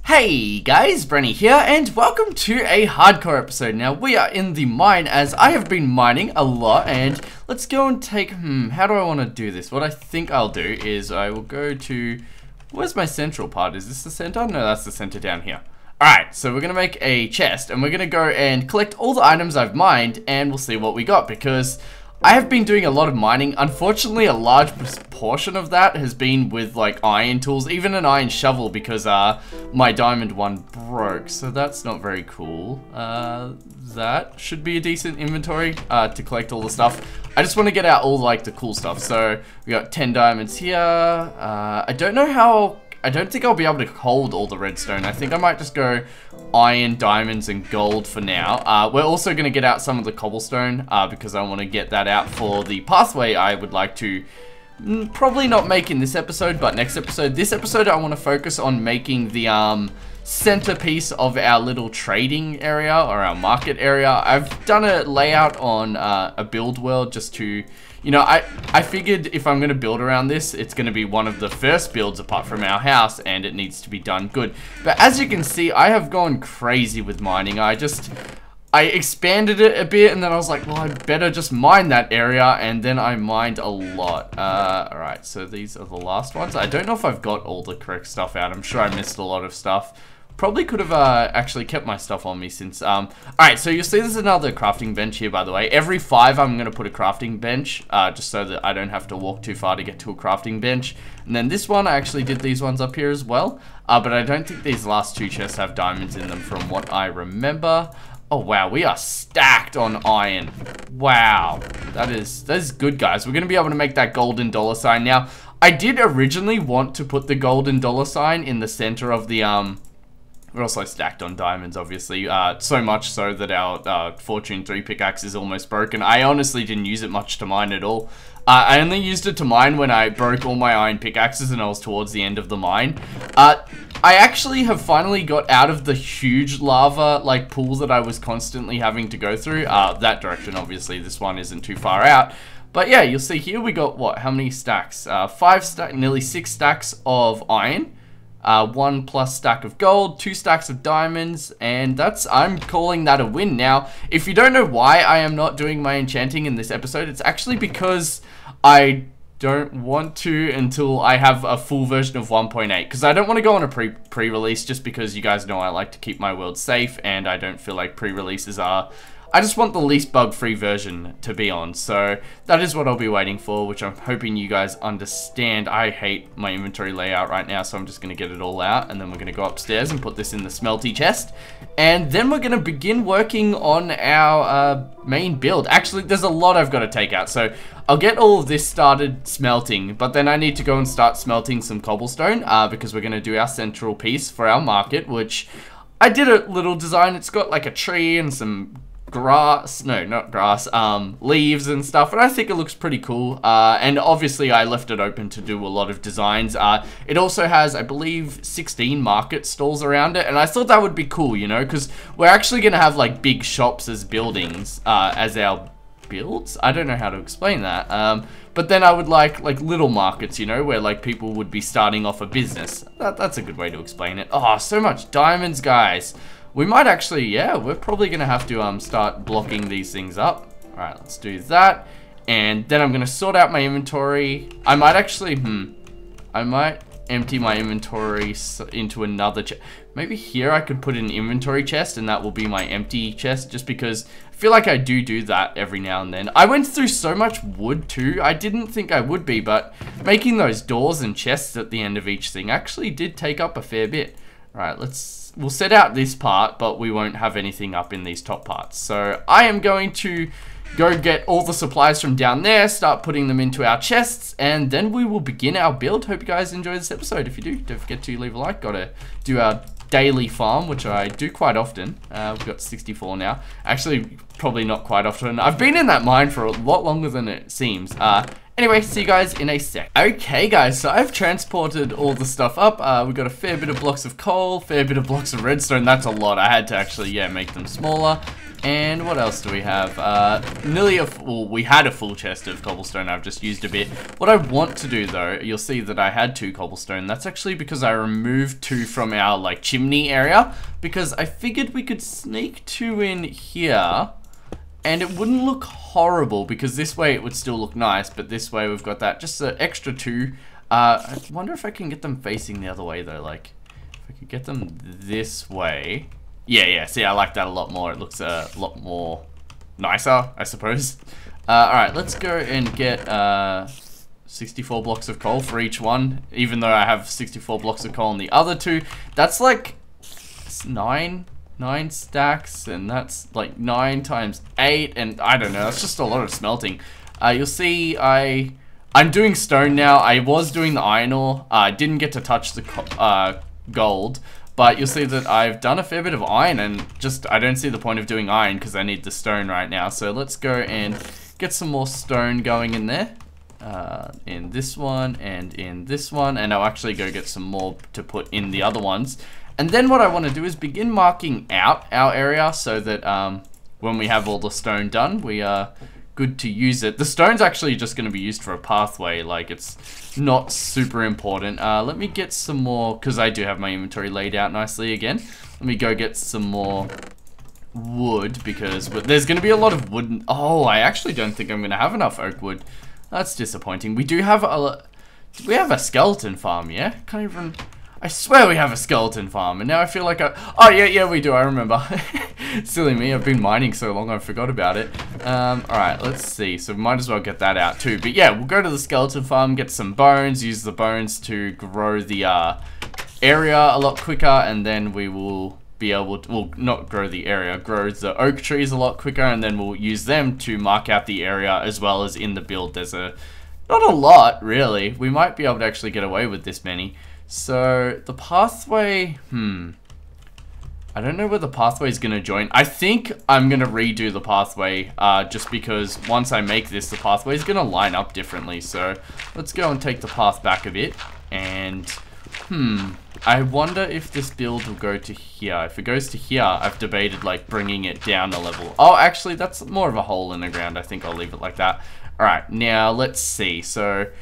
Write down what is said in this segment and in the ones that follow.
Hey guys, Brenny here, and welcome to a hardcore episode. Now, we are in the mine, as I have been mining a lot, and let's go and take, how do I want to do this? What I think I'll do is I will go to, where's my central part? Is this the center? No, that's the center down here. Alright, so we're going to make a chest, and we're going to go and collect all the items I've mined, and we'll see what we got, because I have been doing a lot of mining. Unfortunately, a large portion of that has been with like iron tools, even an iron shovel, because my diamond one broke, so that's not very cool. That should be a decent inventory to collect all the stuff. I just want to get out all like the cool stuff. So we got 10 diamonds here. I don't think I'll be able to hold all the redstone. I think I might just go iron, diamonds, and gold for now. We're also going to get out some of the cobblestone because I want to get that out for the pathway I would like to probably not make in this episode, but next episode. This episode, I want to focus on making the centerpiece of our little trading area or our market area. I've done a layout on a build world just to... You know, I figured if I'm going to build around this, it's going to be one of the first builds apart from our house, and it needs to be done good. But as you can see, I have gone crazy with mining. I expanded it a bit, and then I was like, well, I better just mine that area, and then I mined a lot. Alright, so these are the last ones. I don't know if I've got all the correct stuff out. I'm sure I missed a lot of stuff. Probably could have actually kept my stuff on me since, alright, so you'll see there's another crafting bench here, by the way. Every 5 I'm going to put a crafting bench, just so that I don't have to walk too far to get to a crafting bench. And then this one, I actually did these ones up here as well, but I don't think these last 2 chests have diamonds in them from what I remember. Oh wow, we are stacked on iron. Wow, that is good, guys. We're going to be able to make that golden dollar sign. Now, I did originally want to put the golden dollar sign in the center of the, we're also stacked on diamonds, obviously, so much so that our Fortune 3 pickaxe is almost broken. I honestly didn't use it much to mine at all. I only used it to mine when I broke all my iron pickaxes and I was towards the end of the mine. I actually have finally got out of the huge lava, like, pools that I was constantly having to go through. That direction, obviously, this one isn't too far out. But yeah, you'll see here we got, what, how many stacks? 5 stacks, nearly 6 stacks of iron. 1+ stack of gold, 2 stacks of diamonds, and I'm calling that a win. Now, if you don't know why I am not doing my enchanting in this episode, it's actually because I don't want to until I have a full version of 1.8, because I don't want to go on a pre-release just because you guys know I like to keep my world safe, and I don't feel like pre-releases are... I just want the least bug-free version to be on, so that is what I'll be waiting for, which I'm hoping you guys understand. I hate my inventory layout right now, so I'm just going to get it all out, and then we're going to go upstairs and put this in the smelty chest, and then we're going to begin working on our main build. Actually, there's a lot I've got to take out, so I'll get all of this started smelting, but then I need to go and start smelting some cobblestone, because we're going to do our central piece for our market, which I did a little design. It's got like a tree and some... grass, no, not grass, leaves and stuff, and I think it looks pretty cool, and obviously I left it open to do a lot of designs. It also has, I believe, 16 market stalls around it, and I thought that would be cool, you know, because we're actually going to have, like, big shops as buildings, as our builds? I don't know how to explain that, but then I would like little markets, you know, where, like, people would be starting off a business. That's a good way to explain it. Oh, so much diamonds, guys. We might actually, yeah, we're probably going to have to start blocking these things up. Alright, let's do that. And then I'm going to sort out my inventory. I might actually, I might empty my inventory into another chest. Maybe here I could put an inventory chest, and that will be my empty chest, just because I feel like I do that every now and then. I went through so much wood too. I didn't think I would be, but making those doors and chests at the end of each thing actually did take up a fair bit. Alright, we'll set out this part, but we won't have anything up in these top parts. So I am going to go get all the supplies from down there, start putting them into our chests, and then we will begin our build. Hope you guys enjoy this episode. If you do, don't forget to leave a like. Gotta do our daily farm, which I do quite often. We've got 64 now. Actually, probably not quite often. I've been in that mine for a lot longer than it seems. Anyway, see you guys in a sec. Okay, guys, so I've transported all the stuff up. We've got a fair bit of blocks of coal, fair bit of blocks of redstone. That's a lot. I had to actually, yeah, make them smaller. And what else do we have? Well, we had a full chest of cobblestone. I've just used a bit. What I want to do though, you'll see that I had 2 cobblestone. That's actually because I removed 2 from our like chimney area, because I figured we could sneak 2 in here and it wouldn't look horrible, because this way it would still look nice, but this way we've got that just an extra 2. I wonder if I can get them facing the other way though, like if I could get them this way. Yeah, see, I like that a lot more. It looks a lot more nicer, I suppose. Alright, let's go and get 64 blocks of coal for each one, even though I have 64 blocks of coal in the other 2. That's like 9 stacks, and that's like 9 times 8, and I don't know, that's just a lot of smelting. You'll see I'm doing stone now. I was doing the iron ore. I didn't get to touch the gold. But you'll see that I've done a fair bit of iron, and just, I don't see the point of doing iron because I need the stone right now. So let's go and get some more stone going in there. In this one and in this one. And I'll actually go get some more to put in the other ones. And then what I want to do is begin marking out our area so that when we have all the stone done, we are good to use it. The stone's actually just going to be used for a pathway, like it's not super important. Let me get some more, because I do have my inventory laid out nicely again. Let me go get some more wood, because there's going to be a lot of wood. Oh, I actually don't think I'm going to have enough oak wood. That's disappointing. We do have a skeleton farm, yeah? Can't even... I swear we have a skeleton farm, and now I feel like oh yeah, we do, I remember. Silly me, I've been mining so long I forgot about it. Alright, let's see, so we might as well get that out too. But yeah, we'll go to the skeleton farm, get some bones, use the bones to grow the area a lot quicker, and then we will be able to, well, not grow the area, grow the oak trees a lot quicker, and then we'll use them to mark out the area, as well as in the build. There's not a lot, really. We might be able to actually get away with this many. So, the pathway, I don't know where the pathway is going to join. I think I'm going to redo the pathway, just because once I make this, the pathway is going to line up differently. So, let's go and take the path back a bit. And, I wonder if this build will go to here. If it goes to here, I've debated, like, bringing it down a level. Oh, actually, that's more of a hole in the ground. I think I'll leave it like that. Alright, now, let's see. So...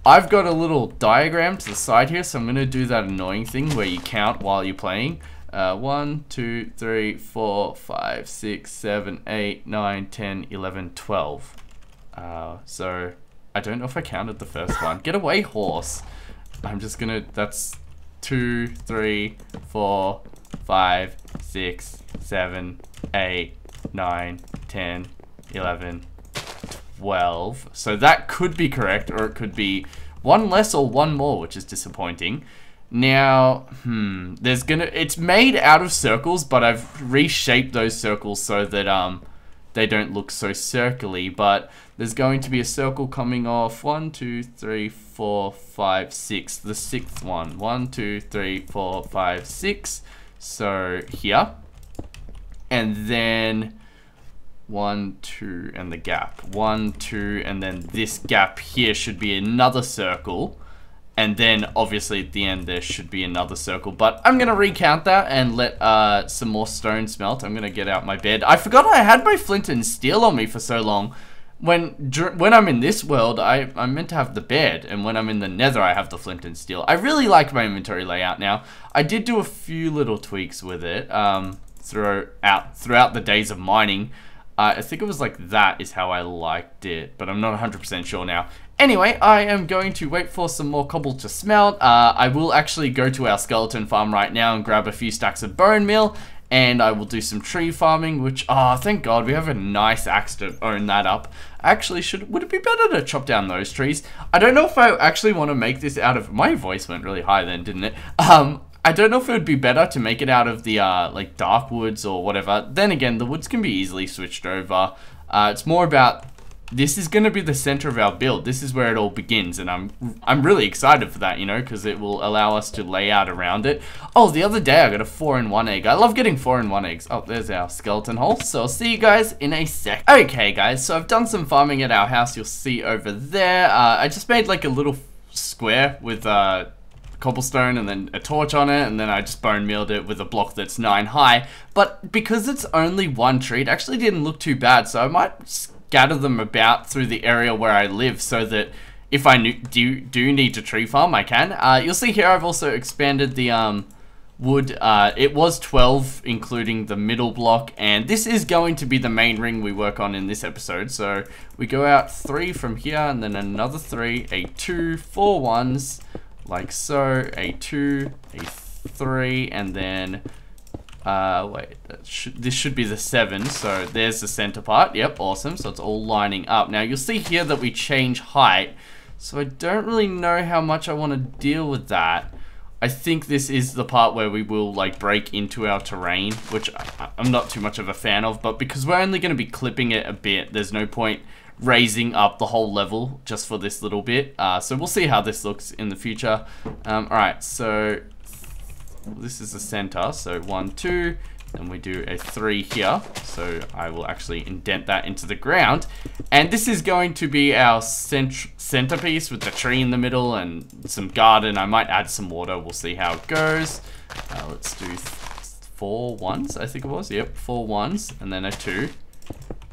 I've got a little diagram to the side here, so I'm going to do that annoying thing where you count while you're playing. 1, 2, 3, 4, 5, 6, 7, 8, 9, 10, 11, 12. So, I don't know if I counted the first one. Get away, horse. I'm just going to, that's 2, 3, 4, 5, 6, 7, 8, 9, 10, 11, 12. So that could be correct, or it could be one less or one more, which is disappointing. Now, it's made out of circles, but I've reshaped those circles so that they don't look so circly. But there's going to be a circle coming off 1, 2, 3, 4, 5, 6. The 6th one. 1, 2, 3, 4, 5, 6. So here, and then 1, 2, and the gap. 1, 2, and then this gap here should be another circle. And then, obviously, at the end, there should be another circle. But I'm going to recount that and let some more stone smelt. I'm going to get out my bed. I forgot I had my flint and steel on me for so long. When I'm in this world, I'm meant to have the bed. And when I'm in the nether, I have the flint and steel. I really like my inventory layout now. I did do a few little tweaks with it throughout the days of mining. I think it was like that is how I liked it, but I'm not 100% sure now. Anyway, I am going to wait for some more cobble to smelt. I will actually go to our skeleton farm right now and grab a few stacks of bone meal, and I will do some tree farming, which, thank God, we have a nice axe to own that up. Actually, would it be better to chop down those trees? I don't know if I actually want to make this out of, my voice went really high then, didn't it? I don't know if it would be better to make it out of the, like, dark woods or whatever. Then again, the woods can be easily switched over. It's more about, this is going to be the center of our build. This is where it all begins, and I'm really excited for that, you know, because it will allow us to lay out around it. Oh, the other day I got a 4-in-1 egg. I love getting 4-in-1 eggs. Oh, there's our skeleton hole. So I'll see you guys in a sec. Okay, guys, so I've done some farming at our house. You'll see over there. I just made, like, a little square with, cobblestone and then a torch on it, and then I just bone mealed it with a block that's 9 high. But because it's only one tree, it actually didn't look too bad, so I might scatter them about through the area where I live so that if I do need to tree farm, I can. You'll see here I've also expanded the wood. It was 12 including the middle block, and this is going to be the main ring we work on in this episode. So we go out 3 from here and then another 3, a 2, 4 ones like so, a 2, a 3, and then wait, this should be the 7. So there's the center part. Yep, awesome. So it's all lining up. Now you'll see here that we change height, so I don't really know how much I want to deal with that. I think this is the part where we will like break into our terrain, which I'm not too much of a fan of, but because we're only going to be clipping it a bit, there's no point raising up the whole level just for this little bit. So we'll see how this looks in the future. Alright, so this is the center, so 1, 2, then we do a 3 here, so I will actually indent that into the ground, and this is going to be our centerpiece with the tree in the middle and some garden. I might add some water, we'll see how it goes. Let's do 4 ones, I think it was. Yep, 4 ones, and then a 2,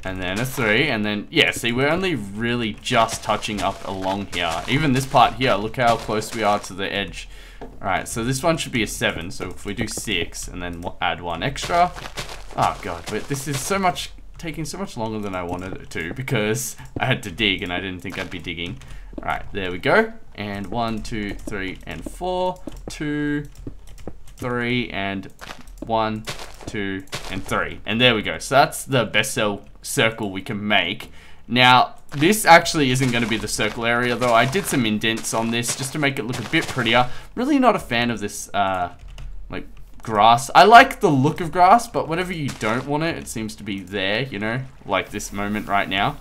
and then a 3, and then, yeah, see, we're only really just touching up along here. Even this part here, look how close we are to the edge. Alright, so this one should be a 7, so if we do 6, and then we'll add 1 extra. Oh god, but this is taking so much longer than I wanted it to, because I had to dig, and I didn't think I'd be digging. Alright, there we go. And 1, 2, 3, and 4. 2, 3, and 1, 2, and 3. And there we go. So that's the best circle we can make. Now, this actually isn't going to be the circle area, though. I did some indents on this just to make it look a bit prettier. Really not a fan of this, like, grass. I like the look of grass, but whenever you don't want it, it seems to be there, you know? Like this moment right now.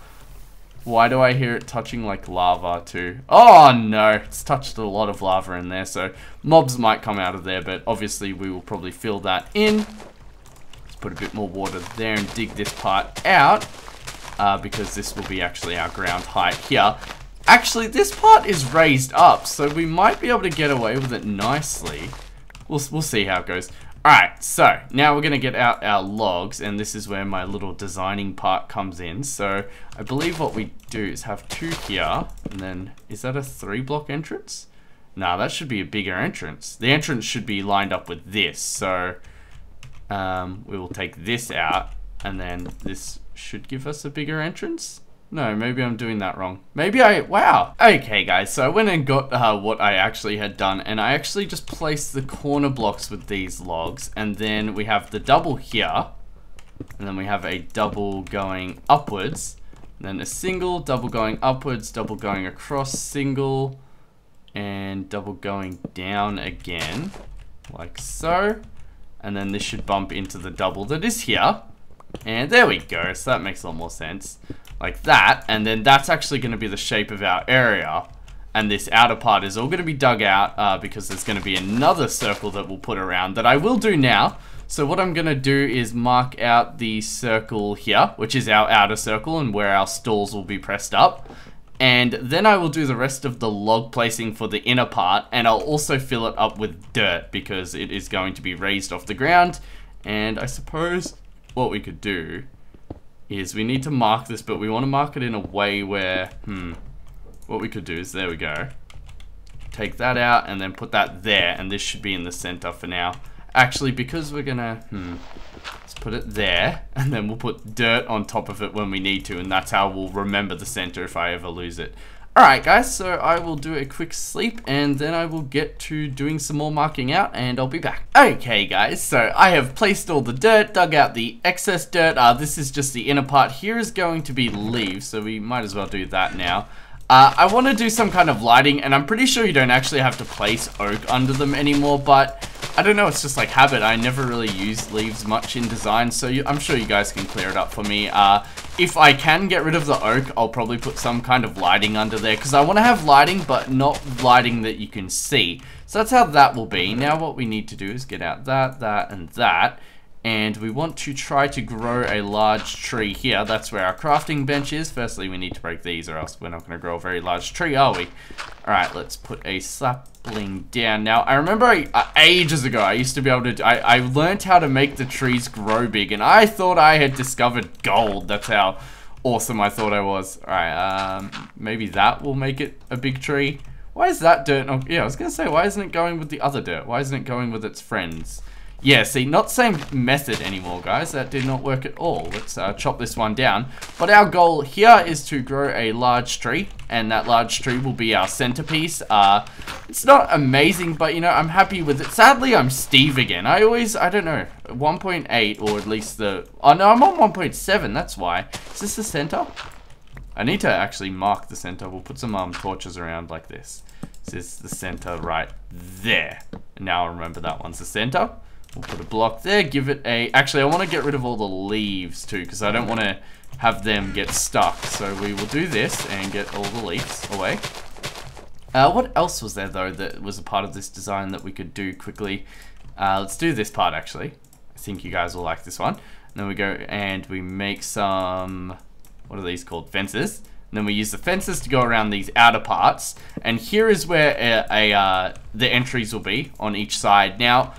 Why do I hear it touching, like, lava, too? Oh, no. It's touched a lot of lava in there, so mobs might come out of there, but obviously we will probably fill that in. Let's put a bit more water there and dig this part out. Because this will be actually our ground height here. Actually, this part is raised up, so we might be able to get away with it nicely. We'll see how it goes. Alright, so now we're going to get out our logs, and this is where my little designing part comes in. So I believe what we do is have 2 here, and then, is that a 3 block entrance? Nah, that should be a bigger entrance. The entrance should be lined up with this, so we will take this out, and then this should give us a bigger entrance. No, maybe I'm doing that wrong. Wow. Okay, guys, so I went and got what I actually had done, and I actually just placed the corner blocks with these logs, and then we have the double here, and then we have a double going upwards, and then a single, double going upwards, double going across, single, and double going down again, like so, and then this should bump into the double that is here. And there we go, so that makes a lot more sense. Like that, and then that's actually going to be the shape of our area. And this outer part is all going to be dug out because there's going to be another circle that we'll put around that I will do now. So what I'm going to do is mark out the circle here, which is our outer circle and where our stalls will be pressed up. And then I will do the rest of the log placing for the inner part, and I'll also fill it up with dirt because it is going to be raised off the ground. And I suppose what we could do is we need to mark this, but we want to mark it in a way where, what we could do is, there we go, take that out and then put that there, and this should be in the center for now. Actually, because we're gonna, let's put it there, and then we'll put dirt on top of it when we need to, and that's how we'll remember the center if I ever lose it. Alright guys, so I will do a quick sleep, and then I will get to doing some more marking out, and I'll be back. Okay guys, so I have placed all the dirt, dug out the excess dirt. This is just the inner part. Here is going to be leaves, so we might as well do that now. I want to do some kind of lighting, and I'm pretty sure you don't actually have to place oak under them anymore, but I don't know, it's just like habit. I never really use leaves much in design, so I'm sure you guys can clear it up for me. If I can get rid of the oak, I'll probably put some kind of lighting under there, because I want to have lighting, but not lighting that you can see. So that's how that will be. Now what we need to do is get out that, and that. And we want to try to grow a large tree here. That's where our crafting bench is. Firstly, we need to break these or else we're not going to grow a very large tree, are we? Alright, let's put a sapling down. Now, I remember ages ago, I used to be able to... I learned how to make the trees grow big, and I thought I had discovered gold. That's how awesome I thought I was. Alright, maybe that will make it a big tree. Why is that dirt? Oh, yeah, I was going to say, why isn't it going with the other dirt? Why isn't it going with its friends? Yeah, see, not the same method anymore, guys. That did not work at all. Let's chop this one down. But our goal here is to grow a large tree, and that large tree will be our centerpiece. It's not amazing, but, you know, I'm happy with it. Sadly, I'm Steve again. I don't know, 1.8, or at least the... Oh, no, I'm on 1.7, that's why. Is this the center? I need to actually mark the center. We'll put some torches around like this. This is the center right there. And now I'll remember that one's the center. We'll put a block there, give it a... Actually, I want to get rid of all the leaves too, because I don't want to have them get stuck. So we will do this and get all the leaves away. What else was there, though, that was a part of this design that we could do quickly? Let's do this part, actually. I think you guys will like this one. And then we go and we make some... What are these called? Fences. And then we use the fences to go around these outer parts. And here is where the entries will be on each side. Now...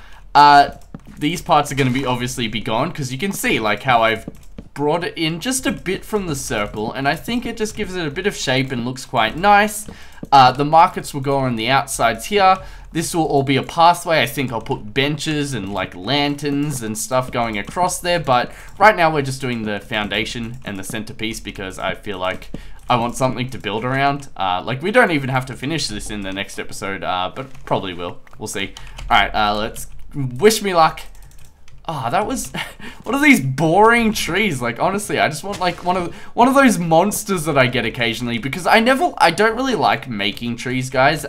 these parts are going to be obviously be gone because you can see like how I've brought it in just a bit from the circle, and I think it just gives it a bit of shape and looks quite nice. The markets will go on the outsides here. This will all be a pathway. I think I'll put benches and like lanterns and stuff going across there, but right now we're just doing the foundation and the centerpiece because I feel like I want something to build around. Like we don't even have to finish this in the next episode, but probably will. We'll see. Alright, let's wish me luck. Ah, that was... What are these boring trees? Like, honestly, I just want, like, one of those monsters that I get occasionally, because I don't really like making trees, guys.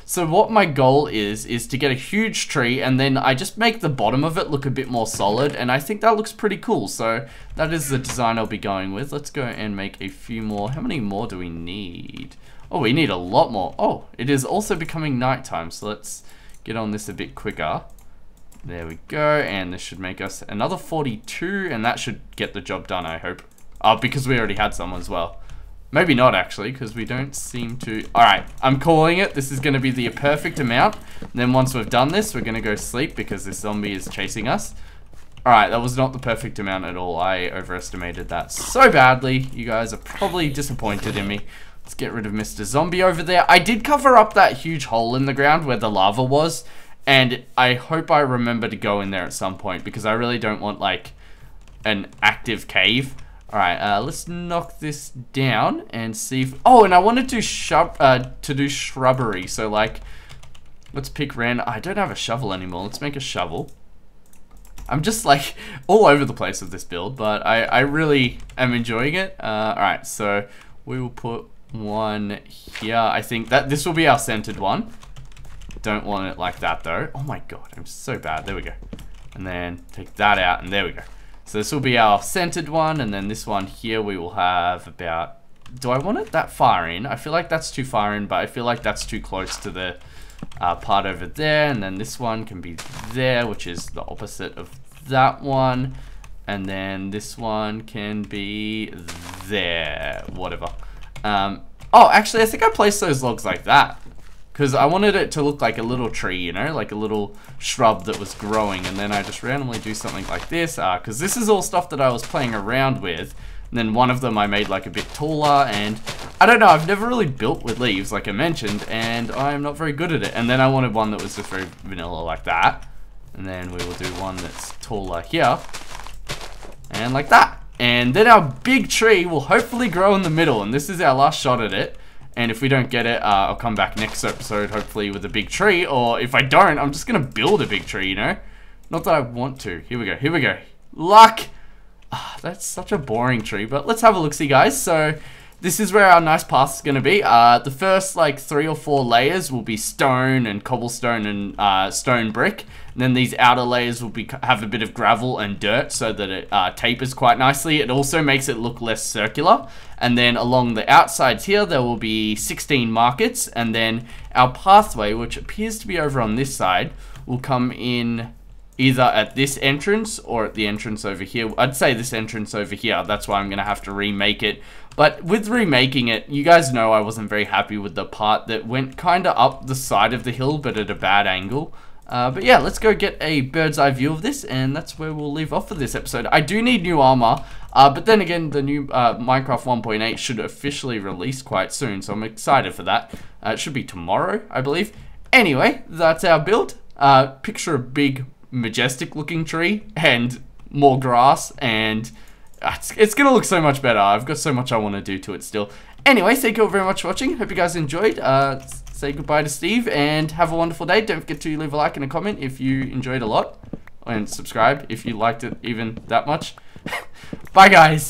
So what my goal is to get a huge tree, and then I just make the bottom of it look a bit more solid, and I think that looks pretty cool. So that is the design I'll be going with. Let's go and make a few more. How many more do we need? Oh, we need a lot more. Oh, it is also becoming nighttime, so let's get on this a bit quicker. There we go, and this should make us another 42, and that should get the job done, I hope. Because we already had some as well. Maybe not, actually, because we don't seem to... Alright, I'm calling it. This is going to be the perfect amount. And then once we've done this, we're going to go sleep because this zombie is chasing us. Alright, that was not the perfect amount at all. I overestimated that so badly. You guys are probably disappointed in me. Let's get rid of Mr. Zombie over there. I did cover up that huge hole in the ground where the lava was. And I hope I remember to go in there at some point because I really don't want like an active cave. Alright, let's knock this down and see if... Oh, and I wanted to do shrubbery. So like, let's pick random... I don't have a shovel anymore. Let's make a shovel. I'm just like all over the place with this build, but I really am enjoying it. Alright, so we will put one here. I think that this will be our centered one. Don't want it like that though. Oh my god, I'm so bad. There we go. And then take that out, and there we go. So this will be our centered one, and then this one here we will have about... Do I want it that far in? I feel like that's too far in, but I feel like that's too close to the part over there. And then this one can be there, which is the opposite of that one. And then this one can be there. Whatever. Oh, actually, I think I placed those logs like that. Because I wanted it to look like a little tree, you know, like a little shrub that was growing. And then I just randomly do something like this, because this is all stuff that I was playing around with. And then one of them I made like a bit taller, and I don't know, I've never really built with leaves, like I mentioned, and I'm not very good at it. And then I wanted one that was just very vanilla like that. And then we will do one that's taller here, and like that. And then our big tree will hopefully grow in the middle, and this is our last shot at it. And if we don't get it, I'll come back next episode, hopefully with a big tree. Or if I don't, I'm just going to build a big tree, you know? Not that I want to. Here we go. Here we go. Luck! That's such a boring tree. But let's have a look-see, guys. So this is where our nice path is going to be. The first, like, 3 or 4 layers will be stone and cobblestone and stone brick. And then these outer layers will have a bit of gravel and dirt so that it tapers quite nicely. It also makes it look less circular. And then along the outsides here, there will be 16 markets. And then our pathway, which appears to be over on this side, will come in either at this entrance or at the entrance over here. I'd say this entrance over here. That's why I'm going to have to remake it. But with remaking it, you guys know I wasn't very happy with the part that went kind of up the side of the hill, but at a bad angle. But yeah, let's go get a bird's eye view of this, and that's where we'll leave off for this episode. I do need new armor, but then again, the new Minecraft 1.8 should officially release quite soon, so I'm excited for that. It should be tomorrow, I believe. Anyway, that's our build. Picture a big, majestic looking tree and more grass, and it's gonna look so much better. I've got so much I want to do to it still. Anyway, thank you all very much for watching. Hope you guys enjoyed. Say goodbye to Steve and have a wonderful day. Don't forget to leave a like and a comment if you enjoyed a lot, and subscribe if you liked it even that much. Bye guys.